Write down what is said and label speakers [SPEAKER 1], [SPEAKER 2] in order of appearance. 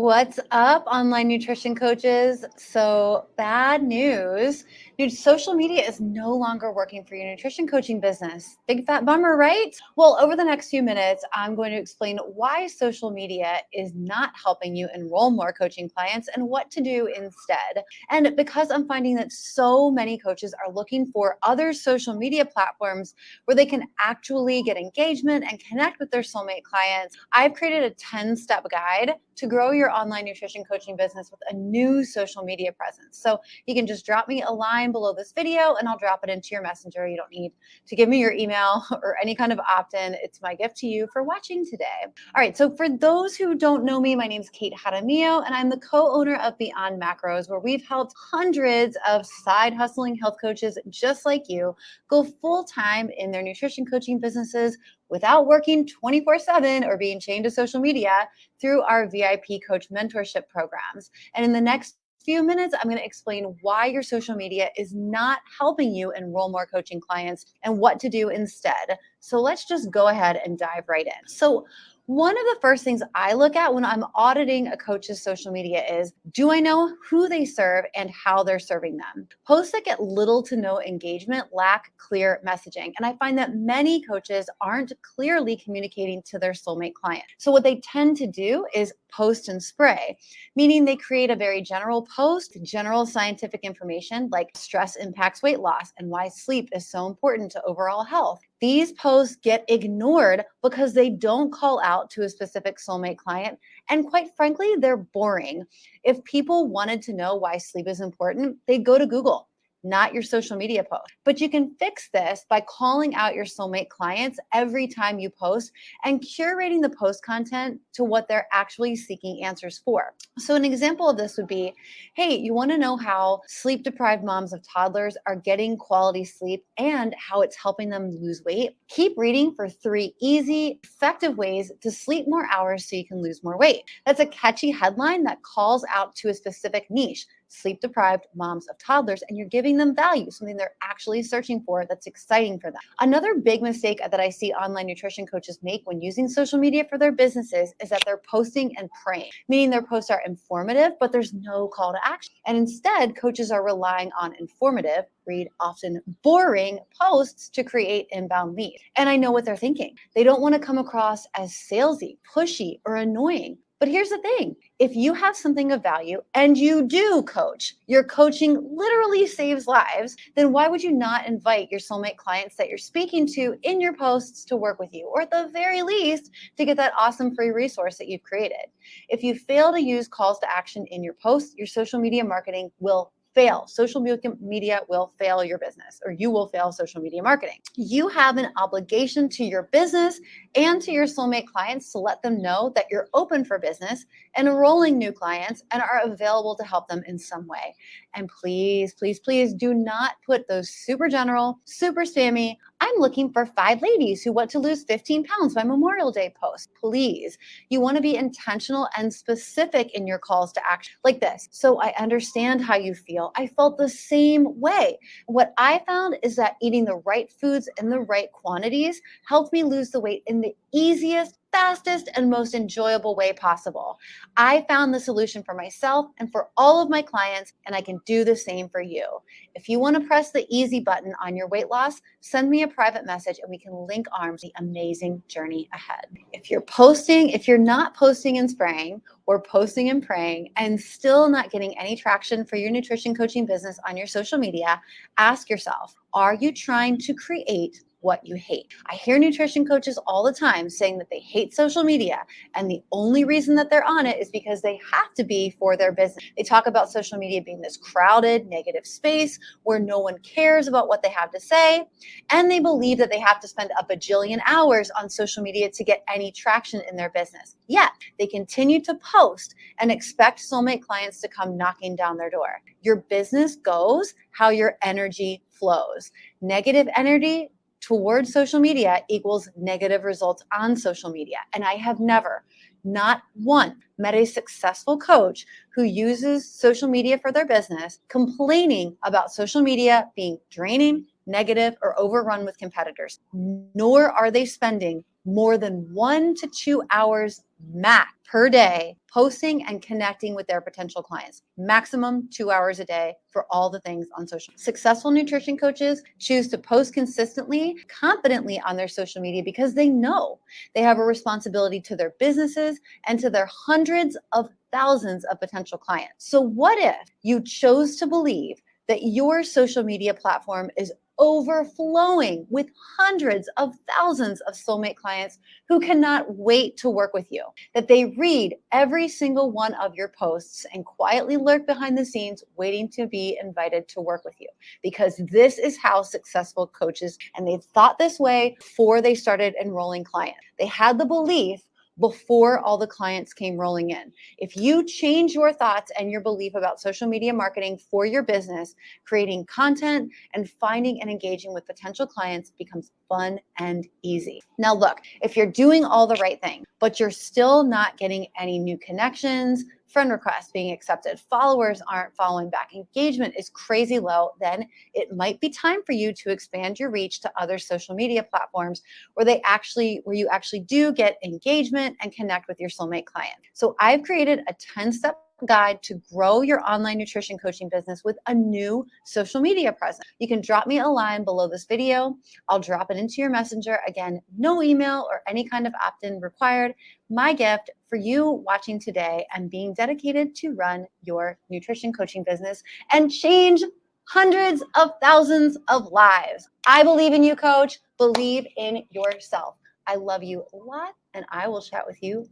[SPEAKER 1] What's up, online nutrition coaches? So, bad news. Social media is no longer working for your nutrition coaching business. Big fat bummer, right? Well, over the next few minutes, I'm going to explain why social media is not helping you enroll more coaching clients and what to do instead. And because I'm finding that so many coaches are looking for other social media platforms where they can actually get engagement and connect with their soulmate clients, I've created a 10-step guide to grow your online nutrition coaching business with a new social media presence. So you can just drop me a line below this video and I'll drop it into your messenger. You don't need to give me your email or any kind of opt-in. It's my gift to you for watching today. All right, so for those who don't know me, my name is Kate Jaramillo and I'm the co-owner of Beyond Macros, where we've helped hundreds of side hustling health coaches just like you go full-time in their nutrition coaching businesses without working 24/7 or being chained to social media through our VIP coach mentorship programs. And in the next few minutes, I'm going to explain why your social media is not helping you enroll more coaching clients and what to do instead. So let's just go ahead and dive right in. So one of the first things I look at when I'm auditing a coach's social media is, do I know who they serve and how they're serving them? Posts that get little to no engagement lack clear messaging. And I find that many coaches aren't clearly communicating to their soulmate client. So what they tend to do is post and spray, meaning they create a very general post, general scientific information like stress impacts weight loss and why sleep is so important to overall health. These posts get ignored because they don't call out to a specific soulmate client. And quite frankly, they're boring. If people wanted to know why sleep is important, they'd go to Google, not your social media post. But you can fix this by calling out your soulmate clients every time you post and curating the post content to what they're actually seeking answers for. So an example of this would be, hey, you want to know how sleep-deprived moms of toddlers are getting quality sleep and how it's helping them lose weight? Keep reading for 3 easy, effective ways to sleep more hours so you can lose more weight. That's a catchy headline that calls out to a specific niche, sleep-deprived moms of toddlers, and you're giving them value, something they're actually searching for that's exciting for them. Another big mistake that I see online nutrition coaches make when using social media for their businesses is that they're posting and praying, meaning their posts are informative, but there's no call to action. And instead, coaches are relying on informative, read often boring posts to create inbound leads. And I know what they're thinking. They don't want to come across as salesy, pushy, or annoying. But here's the thing, if you have something of value and you do coach, your coaching literally saves lives, then why would you not invite your soulmate clients that you're speaking to in your posts to work with you, or at the very least, to get that awesome free resource that you've created? If you fail to use calls to action in your posts, your social media marketing will fail. Social media will fail your business, or you will fail social media marketing. You have an obligation to your business and to your soulmate clients to let them know that you're open for business and enrolling new clients and are available to help them in some way. And please, please, please do not put those super general, super spammy, I'm looking for 5 ladies who want to lose 15 pounds by Memorial Day post. Please, you want to be intentional and specific in your calls to action like this. So I understand how you feel. I felt the same way. What I found is that eating the right foods in the right quantities helped me lose the weight in the easiest, fastest, and most enjoyable way possible. I found the solution for myself and for all of my clients, and I can do the same for you. If you want to press the easy button on your weight loss, send me a private message and we can link arms the amazing journey ahead. If you're not posting and spraying or posting and praying and still not getting any traction for your nutrition coaching business on your social media, ask yourself, are you trying to create what you hate? I hear nutrition coaches all the time saying that they hate social media, and the only reason that they're on it is because they have to be for their business. They talk about social media being this crowded, negative space where no one cares about what they have to say, and they believe that they have to spend a bajillion hours on social media to get any traction in their business. Yet, they continue to post and expect soulmate clients to come knocking down their door. Your business goes how your energy flows. Negative energy towards social media equals negative results on social media. And I have never, not one, met a successful coach who uses social media for their business complaining about social media being draining, negative, or overrun with competitors. Nor are they spending more than 1 to 2 hours max per day posting and connecting with their potential clients. Maximum 2 hours a day for all the things on social. Successful nutrition coaches choose to post consistently, confidently on their social media because they know they have a responsibility to their businesses and to their hundreds of thousands of potential clients. So what if you chose to believe that your social media platform is overflowing with hundreds of thousands of soulmate clients who cannot wait to work with you, that they read every single one of your posts and quietly lurk behind the scenes waiting to be invited to work with you, because this is how successful coaches, and they've thought this way before they started enrolling clients. They had the belief before all the clients came rolling in. If you change your thoughts and your belief about social media marketing for your business, creating content and finding and engaging with potential clients becomes fun and easy. Now, look, if you're doing all the right things, but you're still not getting any new connections, friend requests being accepted, followers aren't following back, engagement is crazy low, then it might be time for you to expand your reach to other social media platforms where you actually do get engagement and connect with your soulmate client. So I've created a 10-step guide to grow your online nutrition coaching business with a new social media presence. You can drop me a line below this video. I'll drop it into your messenger. Again, no email or any kind of opt-in required. My gift for you watching today and being dedicated to run your nutrition coaching business and change hundreds of thousands of lives. I believe in you, coach. Believe in yourself. I love you a lot, and I will chat with you